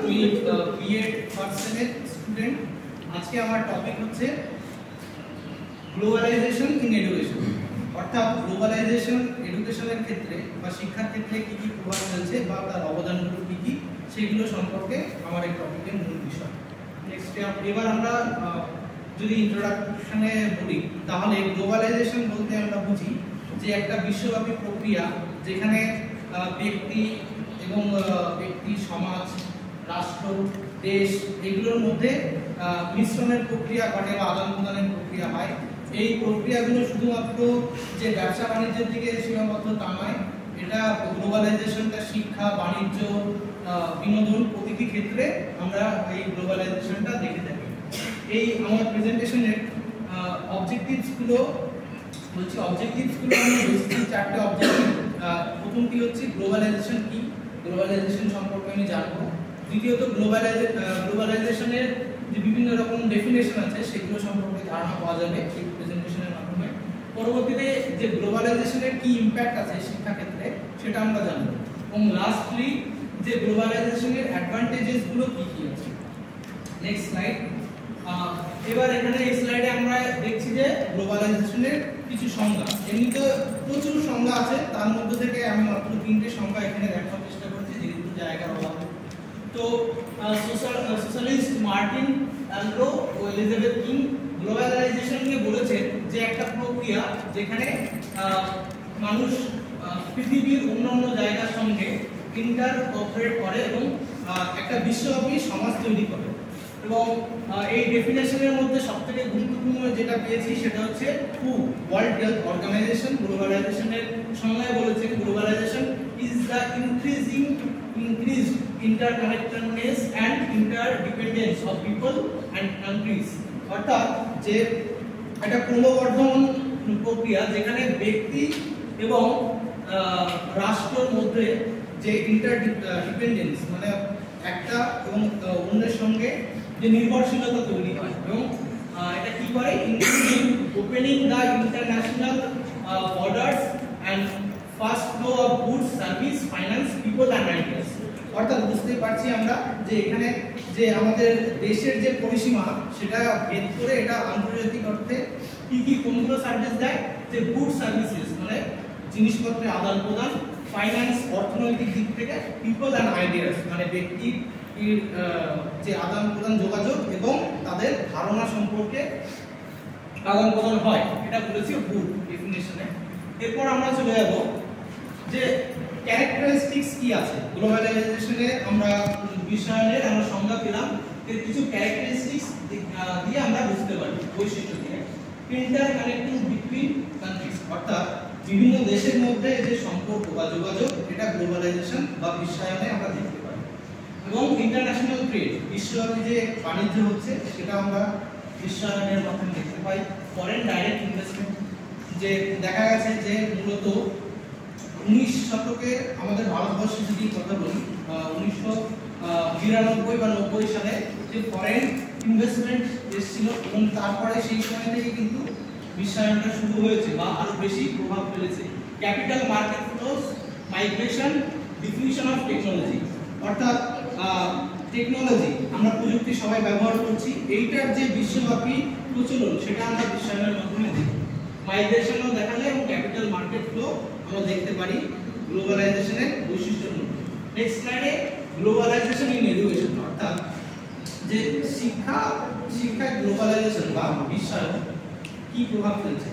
আমি BEd first সেমের student. আজকে আমার টপিক হচ্ছে গ্লোবালাইজেশন ইন এডুকেশন, অর্থাৎ গ্লোবালাইজেশন এডুকেশনের ক্ষেত্রে বা শিক্ষার ক্ষেত্রে কি কি প্রভাব ফেলছে বা তার অবদানগুলো কি কি সেগুলো সম্পর্কে আমার এই টপিকের মূল বিষয়। নেক্সট এবার আমরা যদি ইন্ট্রোডাকশনে বলি তাহলে গ্লোবালাইজেশন বলতে আমরা বুঝি যে একটা বিশ্বব্যাপী প্রক্রিয়া যেখানে ব্যক্তি এবং ব্যক্তি, সমাজ, রাষ্ট্র, দেশ এগুলোর মধ্যে মিশ্রণের প্রক্রিয়া ঘটে বা আদান প্রদানের প্রক্রিয়া হয়। এই প্রক্রিয়াগুলো শুধুমাত্র যে ব্যবসা বাণিজ্যের দিকে সীমাবদ্ধ তা নয়, এটা গ্লোবালাইজেশনটা শিক্ষা, বাণিজ্য, বিনোদন প্রতিটি ক্ষেত্রে আমরা এই গ্লোবালাইজেশনটা দেখে থাকি। এই আমার প্রেজেন্টেশনের অবজেক্টিভসগুলো আমি বলছি চারটে অবজেক্টিভ। প্রথমটি হচ্ছে গ্লোবালাইজেশন কি, গ্লোবালাইজেশন সম্পর্কে আমি জানবো। দ্বিতীয়ত গ্লোবালাইজেশনের যে বিভিন্ন রকম ডেফিনেশন আছে সেগুলো সম্পর্কে ধারণা পাওয়া যাবে এই প্রেজেন্টেশনের মাধ্যমে। পরবর্তীতে যে গ্লোবালাইজেশনের কি ইম্প্যাক্ট আছে শিক্ষা ক্ষেত্রে সেটা আমরা জানবো, এবং লাস্টলি যে গ্লোবালাইজেশনের অ্যাডভান্টেজেস গুলো কি কি আছে। Next slide. এবার এখানে এই স্লাইডে আমরা দেখছি যে গ্লোবালাইজেশনের কিছু সংজ্ঞা। এমনিতে প্রচুর সংজ্ঞা আছে, তার মধ্যে থেকে আমি মাত্র 3টে সংজ্ঞা এখানে দেখার চেষ্টা করছি যেহেতু জায়গার অভাব। তো সোশ্যালিস্ট মার্টিন অ্যালব্রো ও এলিজাবেথ কিং গ্লোবালাইজেশন নিয়ে বলেছেন যে একটা প্রক্রিয়া যেখানে মানুষ পৃথিবীর অন্যান্য জায়গার সঙ্গে ইন্টার কোঅপারেট করে এবং একটা বিশ্বব্যাপী সমাজ তৈরি করে। এবং এই ডেফিনেশনের মধ্যে সবথেকে গুরুত্বপূর্ণ যেটা পেয়েছি সেটা হচ্ছে ওয়ার্ল্ড হেলথ অর্গানাইজেশন গ্লোবালাইজেশনের সংজ্ঞায় বলেছেন globalisation is the increased interconnectedness and interdependence of people and countries। অর্থাৎ যে একটা ক্রমবর্ধমান প্রক্রিয়া যেখানে ব্যক্তি এবং রাষ্ট্রের মধ্যে যে ইন্টারডিপেন্ডেন্স মানে একটা এবং অন্যের সঙ্গে যে নির্ভরশীলতা তৈরি হয়, এবং এটা কি করে including opening the international borders and fast flow of goods, service, finance, people and ideas. অর্থাৎ বুঝতে পারছি আমরা যে এখানে যে আমাদের দেশের যে পরিসীমা সেটা ভেদ করে এটা আন্তর্জাতিক অর্থে কি কি কোনগুলো সার্ভিস দেয়, যে গুড সার্ভিসেস মানে জিনিসপত্রের আদান প্রদান, ফাইন্যান্স অর্থনৈতিক দিক থেকে, পিপল এন্ড আইডিয়াস মানে ব্যক্তির যে আদান প্রদান যোগাযোগ এবং তাদের ধারণা সম্পর্কে আদান প্রদান হয়, এটা বলেছি গুড ডেফিনিশনে। এরপর আমরা চলে যাব যে ক্যারেক্টারিস্টিক্স কি আছে গ্লোবালাইজেশনে। আমরা বিশ্বায়নের আমরা সংজ্ঞা পেলাম, এর কিছু ক্যারেক্টারিস্টিক্স দিয়ে আমরা বুঝতে পারি, বৈশিষ্ট্য দিয়ে। ইন্টারকানেক্টিং বিটুইন কান্ট্রিজ অর্থাৎ বিভিন্ন দেশের মধ্যে যে সম্পর্ক বা যোগাযোগ, এটা গ্লোবালাইজেশন বা বিশ্বায়নে আমরা দেখতে পাই। এবং ইন্টারন্যাশনাল ট্রেড বিশ্বব্যাপী যে বাণিজ্য হচ্ছে সেটা আমরা বিশ্বায়নের মাধ্যমে দেখতে পাই। ফরেন ডাইরেক্ট ইনভেস্টমেন্ট, যে দেখা গেছে যে মূলত 19 শতকে আমাদের ভারতবর্ষে যদি কথা বলি 1992 বা 90 সালে যে ফরেন ইনভেস্টমেন্ট এসেছিল এবং তারপরে সেই সময় থেকে কিন্তু বিশ্বায়নটা শুরু হয়েছে বা আরো বেশি প্রভাব ফেলেছে। Capital market flows, migration, diffusion of technology অর্থাৎ টেকনোলজি আমরা প্রযুক্তি সবাই ব্যবহার করছি, এইটার যে বিশ্বব্যাপী প্রচলন সেটা আমরা বিশ্বায়নের মাধ্যমে দেখি। মাইগ্রেশনও দেখা যায় এবং ক্যাপিটাল মার্কেট ফ্লো আমরা দেখতে পারি গ্লোবালাইজেশনের বৈশিষ্ট্যের মধ্যে। নেক্সট স্লাইডে গ্লোবালাইজেশন ইন এডুকেশন অর্থাৎ যে শিক্ষায় গ্লোবালাইজেশন বা বিশ্বায়ন কি প্রভাব ফেলছে।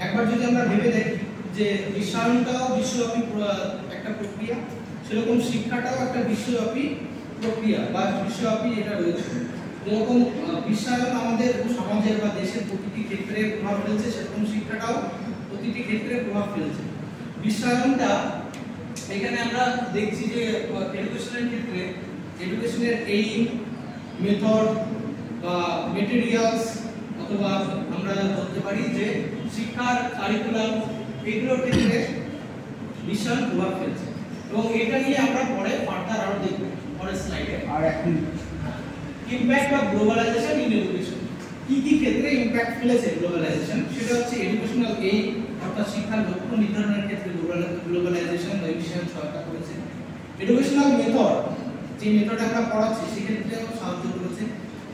একবার যদি আমরা ভেবে দেখি যে বিশ্বায়নটাও বিশ্বব্যাপী একটা প্রক্রিয়া, সেরকম শিক্ষাটাও একটা বিশ্বব্যাপী প্রক্রিয়া বা বিশ্বব্যাপী এটা রয়েছে। যেরকম বিশ্বায়ন আমাদের সমাজের বা দেশের প্রতিটি ক্ষেত্রে প্রভাব ফেলছে, সেরকম শিক্ষাটাও প্রতিটি ক্ষেত্রে প্রভাব ফেলছে। বিশ্বায়নটা এখানে আমরা দেখছি যে এডুকেশনের ক্ষেত্রে এডুকেশনের এইম, মেথড বা মেটেরিয়ালস অথবা আমরা বলতে পারি যে শিক্ষার কারিকুলাম এগুলোর ক্ষেত্রে বিশ্বায়ন প্রভাব ফেলছে। এবং এটা নিয়ে আমরা পরে ফার্দার আরো দেখব পরের স্লাইডে। আর এখন impact of globalisation in education, কি কি ক্ষেত্রে ইমপ্যাক্ট ফেলেছে গ্লোবালাইজেশন সেটা হচ্ছে এডুকেশনাল এইম অর্থাৎ শিক্ষার লক্ষ্য নির্ধারণের ক্ষেত্রে গ্লোবালাইজেশন এই বিষয়ে সহায়তা করেছে। এডুকেশনাল মেথড যে মেথড আমরা পড়াচ্ছি সেক্ষেত্রেও সাহায্য করেছে।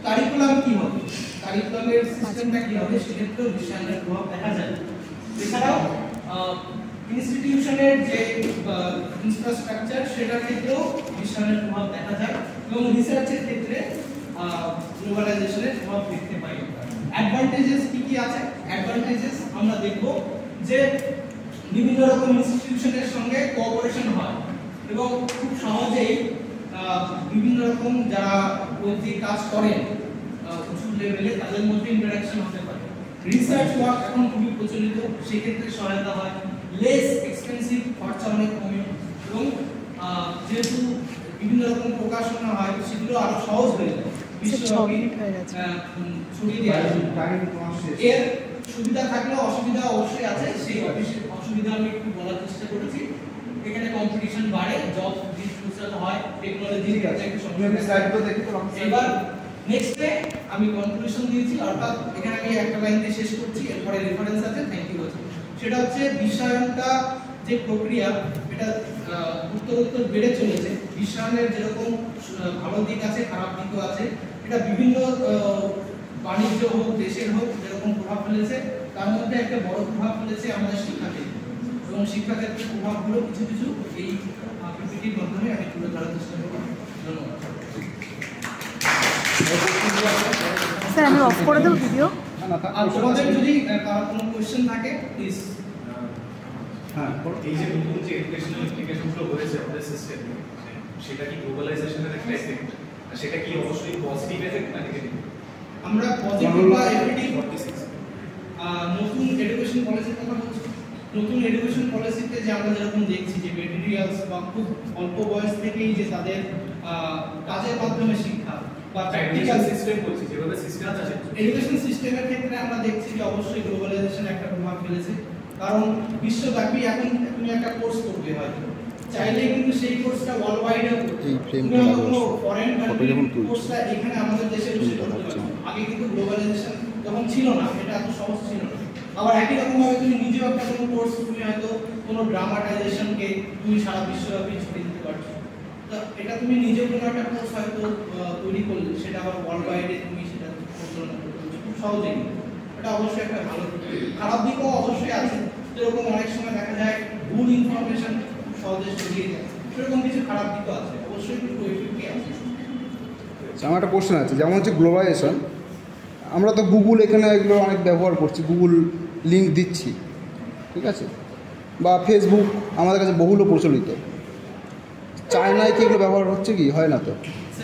কারিকুলাম কি হবে, কারিকুলামের সিস্টেমটা কি হবে সেক্ষেত্রেও বিশ্বায়নের প্রভাব দেখা যায়। এছাড়াও ইনস্টিটিউশনের যে ইনফ্রাস্ট্রাকচার সেটার ক্ষেত্রেও বিশ্বায়নের প্রভাব দেখা যায় এবং রিসার্চের ক্ষেত্রে গ্লোবালাইজেশনের প্রভাব দেখতে পাই। অ্যাডভান্টেজেস কি কি আছে? অ্যাডভান্টেজেস আমরা দেখব যে বিভিন্ন রকম ইনস্টিটিউশনের সঙ্গে কোঅপারেশন হয় এবং খুব সহজেই বিভিন্ন রকম যারা ঐতিহ্যিক কাজ করেন উঁচু লেভেলে তাদের মধ্যে ইন্টারাকশন হতে পারে। রিসার্চ ওয়ার্ক এখন খুবই প্রচলিত, সেক্ষেত্রে সহায়তা হয়। লেস এক্সপেন্সিভ, খরচা অনেক কমে এবং যেহেতু বিভিন্ন রকম প্রকাশনা হয় সেগুলো আরো সহজ হয়ে যায়, বিশ্বব্যাপী ছড়িয়ে দেওয়া যায়। এর সুবিধা থাকলেও অসুবিধা অবশ্যই আছে, সেই অসুবিধা আমি একটু বলার চেষ্টা করেছি। এখানে কম্পিটিশন বাড়ে, জব ডিসক্লোজার হয়, টেকনোলজি একটা সমস্যা। এবার নেক্সটে আমি কনক্লুশন দিয়েছি, অর্থাৎ এখানে আমি একটা লাইন দিয়ে শেষ করছি, এরপরে রেফারেন্স আছে, থ্যাংক ইউ। সেটা হচ্ছে বিশ্বায়নটা যে প্রক্রিয়া এটা উত্তরোত্তর বেড়ে চলেছে। বিশ্বায়নের যেরকম ভালো দিক আছে খারাপ দিকও আছে। এটা বিভিন্ন বাণিজ্য হোক দেশের হোক যেরকম প্রভাব ফেলেছে তার মধ্যে একটা বড় প্রভাব ফেলেছে আমাদের শিক্ষাক্ষেত্রে এবং শিক্ষাক্ষেত্রের প্রভাবগুলো কিছু কিছু এই পিপিটির মাধ্যমে আমি তুলে ধরার চেষ্টা করব। ধন্যবাদ স্যার। আমি অফ করে দেব ভিডিও। আপনাদের যদি কারো কোনো কোশ্চেন থাকে প্লিজ। হ্যাঁ, এই যে নতুন যে এডুকেশনাল ইমপ্লিকেশনগুলো হয়েছে আমাদের সিস্টেমে, সেটা কি গ্লোবালাইজেশনের একটা এফেক্ট, সেটা কি অবশ্যই পজিটিভ এফেক্ট না নেগেটিভ? আমরা পজিটিভ বা নেগেটিভ নতুন এডুকেশন পলিসির কথা বলছি। নতুন এডুকেশন পলিসিতে যে আমরা যেরকম দেখছি যে মেটেরিয়ালস বা খুব অল্প বয়স থেকেই যে তাদের কাজের মাধ্যমে শিক্ষা বা প্র্যাকটিক্যাল সিস্টেম বলছি, যেভাবে সিস্টেম আছে এডুকেশন সিস্টেমের ক্ষেত্রে আমরা দেখছি যে অবশ্যই গ্লোবালাইজেশন একটা প্রভাব ফেলেছে। কারণ বিশ্বব্যাপী এখন তুমি একটা কোর্স করবে হয়তো চাইলে কিন্তু সেই কোর্সটা ওয়ার্ল্ড ওয়াইড ফরেন কোর্সটা এখানে আমাদের দেশে বসে করতে পারবে। আগে কিন্তু গ্লোবালাইজেশন যখন ছিল না এটা এত সহজ ছিল না। আবার একই রকম ভাবে তুমি নিজেও একটা কোনো কোর্স তুমি হয়তো কোনো ড্রামাটাইজেশনকে তুমি সারা বিশ্বব্যাপী ছড়িয়ে দিতে পারছো। তো এটা তুমি নিজে কোনো একটা কোর্স হয়তো তৈরি করলে সেটা আবার ওয়ার্ল্ড ওয়াইডে তুমি সেটা পরিচালনা করতে পারছো খুব সহজেই। এটা অবশ্যই একটা ভালো দিক। খারাপ দিকও অবশ্যই আছে, যেরকম অনেক সময় দেখা যায় ভুল ইনফরমেশন খুব সহজে ছড়িয়ে যায়, সেরকম কিছু খারাপ দিকও আছে, অবশ্যই কিন্তু এফেক্টই আছে। আমার একটা কোশ্চেন আছে, যেমন হচ্ছে গ্লোবালাইজেশন, আমরা তো গুগল এখানে এগুলো অনেক ব্যবহার করছি, গুগল লিঙ্ক দিচ্ছি, ঠিক আছে, বা ফেসবুক আমাদের কাছে বহুল প্রচলিত। চায়নায় কি এগুলো ব্যবহার হচ্ছে কি হয় না তো?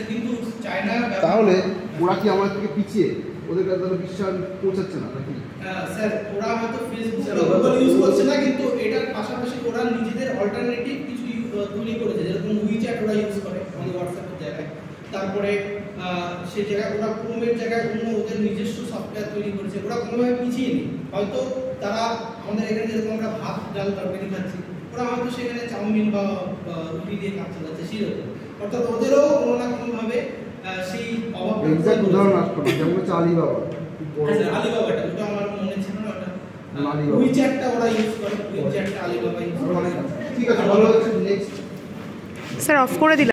কিন্তু চায়না তাহলে ওরা কি আমাদের থেকে পিছিয়ে, ওদের কাছে তাহলে বিশ্বাস পৌঁছাচ্ছে না নাকি? স্যার ওরা হয়তো ফেসবুক গুগল ইউজ করছে না, কিন্তু এটার পাশাপাশি ওরা নিজেদের অল্টারনেটিভ কিছু তৈরি করেছে, যেরকম উইচ্যাট ওরা ইউজ করে আমাদের হোয়াটসঅ্যাপের জায়গায়। তারপরে সেই জায়গায় ওরা ক্রোমের জায়গায় অন্য ওদের নিজস্ব সফটওয়্যার তৈরি করেছে। ওরা কোনোভাবে পিছিয়ে নেই। হয়তো তারা আমাদের এখানে যেরকম আমরা ভাত ডাল তরকারি খাচ্ছি, ওরা হয়তো সেখানে চাউমিন বা রুটি দিয়ে কাজ চালাচ্ছে সেরকম। অর্থাৎ ওদেরও কোনো না কোনোভাবে সেই অভাব। উদাহরণ আসতো না, যেমন হচ্ছে আলিবাবা। আলিবাবাটা ওটা আমার মনে ছিল না, ওটা উইচ্যাটটা ওরা ইউজ করে, উইচ্যাটটা আলিবাবা ইউজ করে। ঠিক আছে, ভালো হচ্ছে। নেক্সট স্যার অফ করে দিলাম।